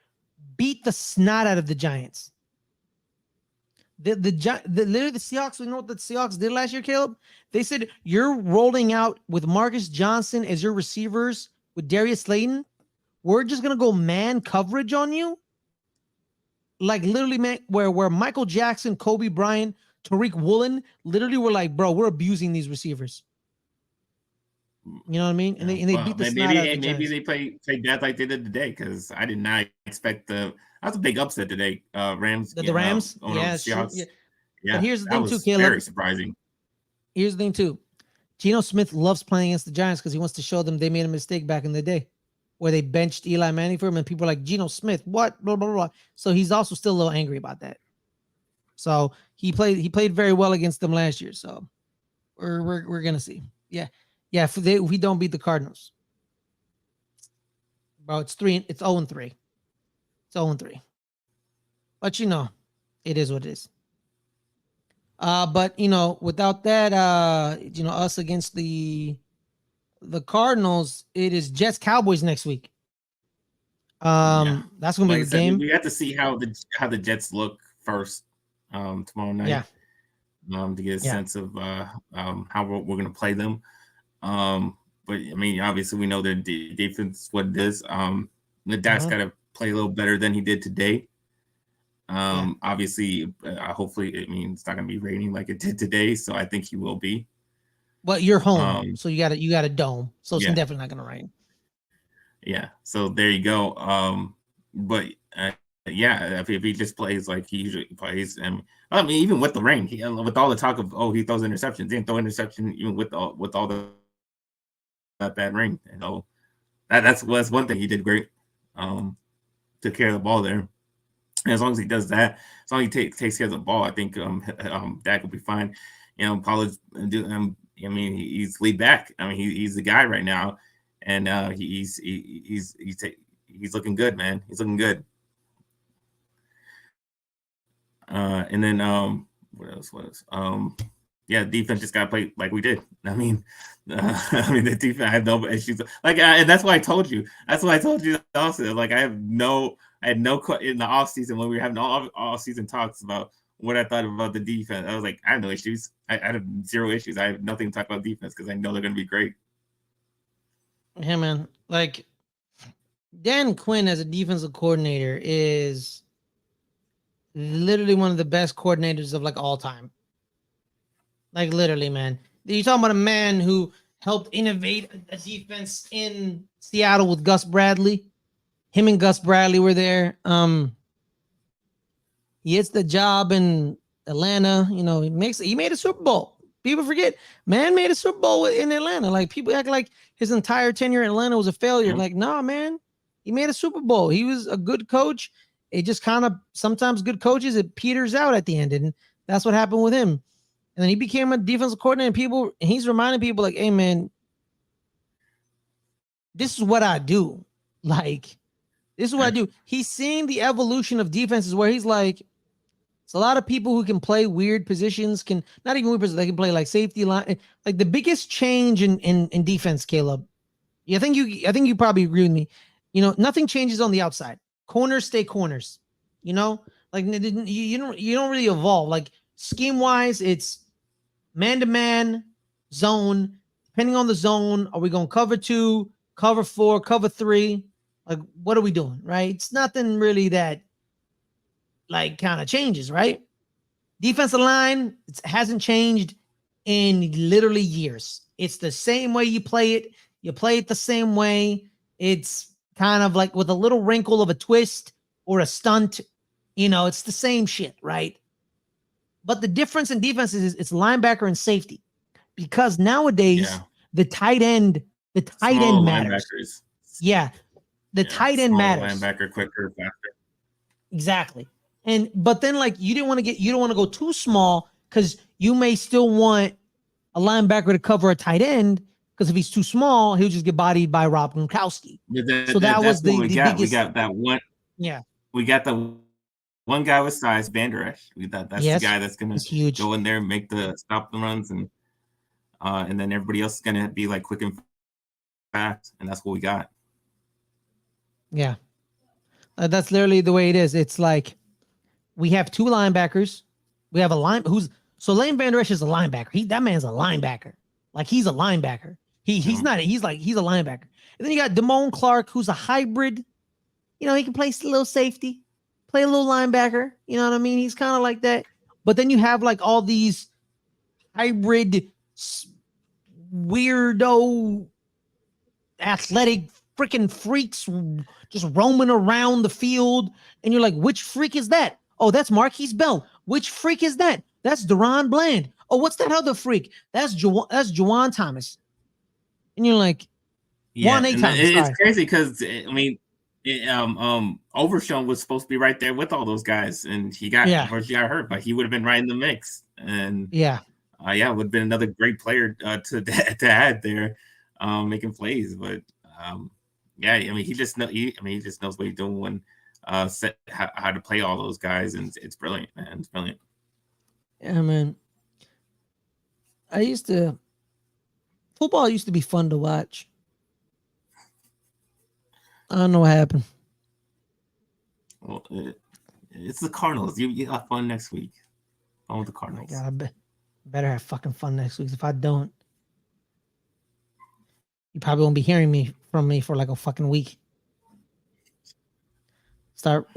beat the snot out of the Giants. Literally the Seahawks, you know what the Seahawks did last year, Caleb? They said, you're rolling out with Marcus Johnson as your receivers with Darius Slayton. We're just going to go man coverage on you. Like literally, man, where Michael Jackson, Kobe Bryant, Tariq Woolen literally were like, bro, we're abusing these receivers. You know what I mean? And they beat the snot out of the Giants. Maybe they play death like they did today because I did not expect that was a big upset today. Rams. The Rams? Yeah. But here's the thing too, Caleb. Very surprising. Here's the thing too. Geno Smith loves playing against the Giants because he wants to show them they made a mistake back in the day where they benched Eli Manning for him, and people are like, Geno Smith, what? Blah, blah, blah. So he's also still a little angry about that. So he played very well against them last year. So we're gonna see. Yeah. If we don't beat the Cardinals. Bro, it's 0-3. It's 0-3. But it is what it is. But without that, us against the Cardinals, it is Jets Cowboys next week. That's gonna be a game. We have to see how the Jets look first tomorrow night. Yeah. To get a sense of how we're gonna play them. But I mean, obviously we know their defense what it is. The Dak's got to play a little better than he did today. Obviously, hopefully, it's not gonna be raining like it did today, so I think he will be. But you're home, so you got a dome, so it's definitely not gonna rain. Yeah, so there you go. But if he just plays like he usually plays, and I mean, even with the rain, with all the talk of he throws interceptions, he didn't throw interception even with all the bad rain. That's one thing he did great. Took care of the ball there. And as long as he does that, as long as he takes care of the ball, I think Dak will be fine. Pollard, he's lead back. I mean, he's the guy right now, and he's looking good, man. He's looking good. And then what else? Defense just got to play like we did. I mean, the defense. I have no issues. And that's why I told you. That's why I told you also. I had no in the off season when we were having all season talks about what I thought about the defense. I was like, I have no issues. I have zero issues. I have nothing to talk about defense because I know they're going to be great. Yeah, man. Dan Quinn as a defensive coordinator is literally one of the best coordinators of all time. Literally, man. You're talking about a man who helped innovate a defense in Seattle with Gus Bradley. Him and Gus Bradley were there. He gets the job in Atlanta. He made a Super Bowl. People forget, man made a Super Bowl in Atlanta. People act like his entire tenure in Atlanta was a failure. Nah, man. He made a Super Bowl. He was a good coach. It just kind of, sometimes good coaches, it peters out at the end. And that's what happened with him. And then he became a defensive coordinator, and he's reminding people hey, man, this is what I do. This is what I do. He's seeing the evolution of defenses where he's it's a lot of people who can play weird positions, not even weird positions, they can play safety line. The biggest change in defense, Caleb. I think you probably agree with me. Nothing changes on the outside. Corners stay corners. You don't really evolve. Scheme wise, it's man-to-man, zone. Depending on the zone, are we going cover 2, cover 4, cover 3? What are we doing, right? It's nothing really that kind of changes, right? Defensive line, it hasn't changed in literally years. It's the same way you play it. You play it the same way. It's kind of with a little wrinkle of a twist or a stunt. It's the same shit, right? But the difference in defense is it's linebacker and safety, because nowadays the tight end matters. Linebackers. Yeah, the tight end matters. Linebacker, quicker, faster. Exactly. But then you don't want to go too small, because you may still want a linebacker to cover a tight end, because if he's too small, he'll just get bodied by Rob Gronkowski. So that was the biggest. We got that one. Yeah. We got the one guy with size, Van Der Esch. That's the guy that's going to go in there and make stop the runs, and then everybody else is going to be quick and fast, and that's what we got. Yeah. That's literally the way it is. It's we have 2 linebackers. We have a Lane Van Der Esch is a linebacker. That man's a linebacker. He's a linebacker. He's a linebacker. And then you got Damone Clark, who's a hybrid. He can play a little safety, play a little linebacker. You know what I mean? He's kind of like that. But then you have all these hybrid, weirdo, athletic freaking freaks just roaming around the field. And you're which freak is that? Oh, that's Marquise Bell. Which freak is that? That's Deron Bland. Oh, what's that other freak? That's Juwan Thomas. And you're like, Yeah, Juwan A. and Thomas. it's Sorry. crazy because I mean, Overshown was supposed to be right there with all those guys, and he got hurt, but he would have been right in the mix. And Yeah. Yeah, would have been another great player to add there, making plays. But yeah, I mean, he just knows what he's doing when set how to play all those guys, and it's brilliant, man. It's brilliant. Yeah, man. Football used to be fun to watch. I don't know what happened. Well, it's the Cardinals. You have fun next week. On with the Cardinals. Oh my God, better have fucking fun next week. If I don't, you probably won't be hearing from me for like a fucking week. Start,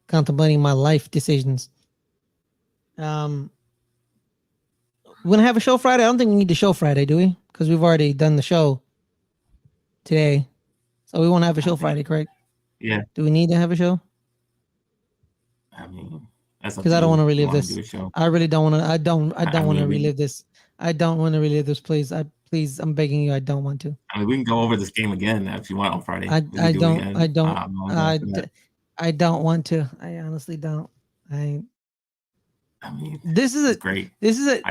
contemplating my life decisions. We're gonna have a show Friday. I don't think we need the show Friday, do we? Because we've already done the show today, so we won't have a show Friday, correct? Yeah. Do we need to have a show? I mean, that's because I don't want to relive this. I really don't want to. I don't want to relive this. I don't want to relive this. Please, I'm begging you. I don't want to. I mean, we can go over this game again if you want on Friday. I don't want to. I honestly don't. I mean, this is great. This is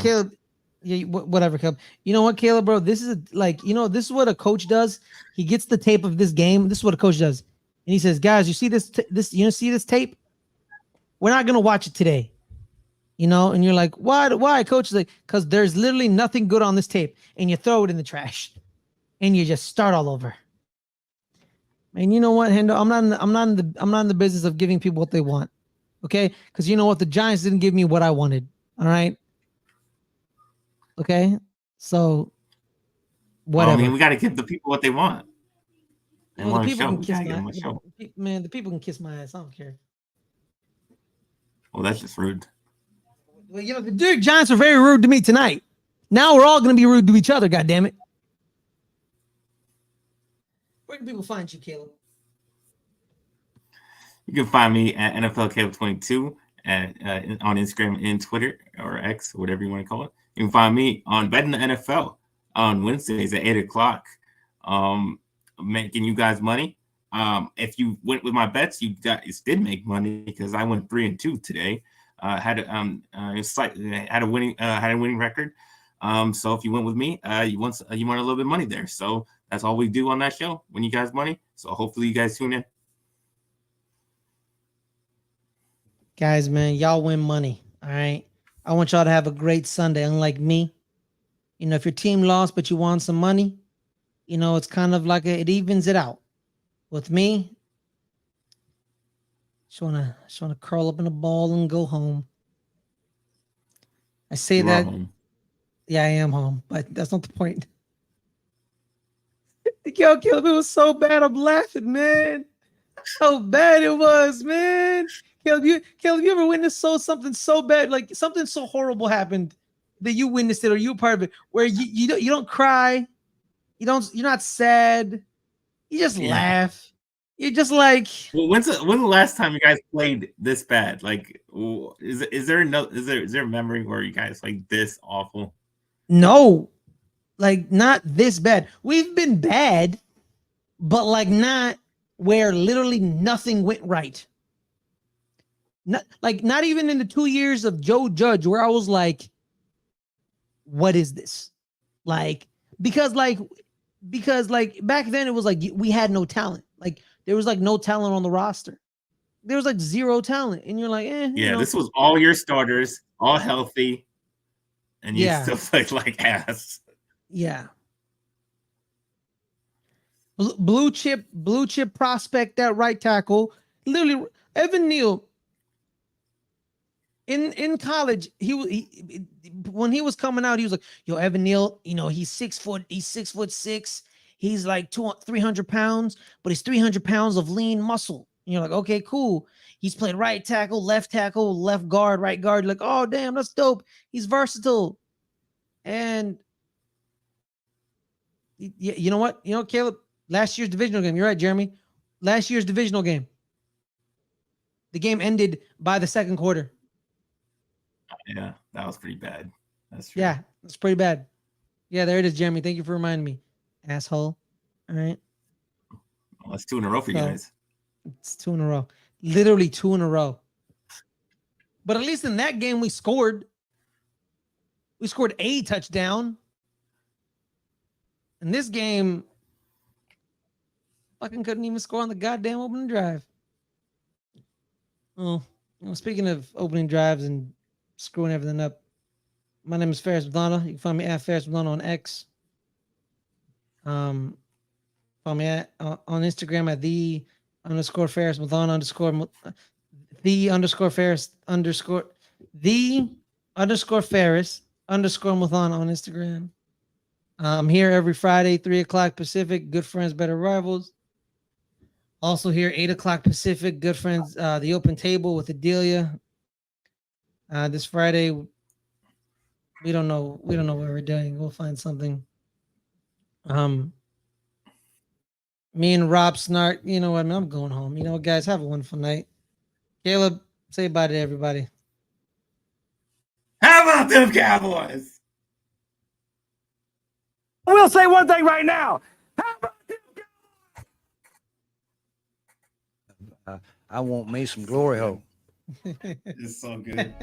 Caleb. Yeah, whatever, Caleb. You know what, Caleb, bro? This is this is what a coach does. He gets the tape of this game. This is what a coach does, and he says, "Guys, you see this? See this tape? We're not gonna watch it today." And you're like, "Why, coach?" Is like, "Because there's literally nothing good on this tape," and you throw it in the trash, and you just start all over. And you know what, Hendo? I'm not in the business of giving people what they want. Okay, because you know what, the Giants didn't give me what I wanted. All right. Okay, so whatever. Well, I mean, we got to give the people what they want. They want the people a show. Can kiss man, the people can kiss my ass. I don't care. Well, that's just rude. Well, the New York Giants are very rude to me tonight. Now we're all going to be rude to each other. God damn it! Where can people find you, Caleb? You can find me at NFL Caleb 22 on Instagram and Twitter or X, whatever you want to call it. You can find me on Betting the NFL on Wednesdays at 8:00. Making you guys money. If you went with my bets, you guys did make money because I went 3-2 today. Had a winning record. So if you went with me, you won a little bit of money there. So that's all we do on that show. Win you guys money. So hopefully you guys tune in. Guys, man, y'all win money. All right. I want y'all to have a great Sunday. Unlike me, if your team lost but you won some money, it's kind of like it evens it out. With me, just wanna curl up in a ball and go home. I say that. Yeah, I am home, but that's not the point. Yo, Caleb, it was so bad. I'm laughing, man. How bad it was, man. Caleb, you ever witnessed something so bad, like something so horrible happened that you witnessed it or you were part of it, where you don't cry, you're not sad, you just laugh. You're just like, well, when's the last time you guys played this bad? Like, is there a memory where you guys like this awful? No, like not this bad. We've been bad, but like not where literally nothing went right. Not even in the 2 years of Joe Judge, where I was like, what is this? Because back then it was like we had no talent. Like there was like no talent on the roster. There was like zero talent. And you're like, yeah, this was all your starters, all healthy, and you still played like ass. Yeah. Blue chip prospect at right tackle. Literally, Evan Neal. In college, when he was coming out, he was like, "Yo, Evan Neal, he's 6 foot, he's 6'6", he's like 300 pounds, but he's 300 pounds of lean muscle." And you're like, "Okay, cool." He's played right tackle, left guard, right guard. You're like, "Oh, damn, that's dope. He's versatile." And you know what? Caleb, last year's divisional game. You're right, Jeremy. Last year's divisional game. The game ended by the second quarter. Yeah, that was pretty bad. That's true. Yeah, that's pretty bad. Yeah, there it is, Jeremy. Thank you for reminding me, asshole. All right, Well, that's 2 in a row for you So- guys. it's 2 in a row. Literally 2 in a row. But at least in that game, we scored. We scored a touchdown. In this game, fucking couldn't even score on the goddamn opening drive. Oh, speaking of opening drives and screwing everything up, my name is Ferris Muthana. You can find me at Ferris Muthana on X. Follow me on Instagram at _Ferris Muthana _Ferris _Muthana on Instagram. I'm here every Friday, 3:00 Pacific. Good Friends, Better Rivals. Also here, 8:00 Pacific. Good Friends, The Open Table with Adelia. This Friday, we don't know what we're doing. We'll find something. Me and Rob Snart. You know what? I mean, I'm going home. You know what, guys? Have a wonderful night. Caleb, say bye to everybody. How about them Cowboys? I will say one thing right now. I want me some glory hole. It's so good.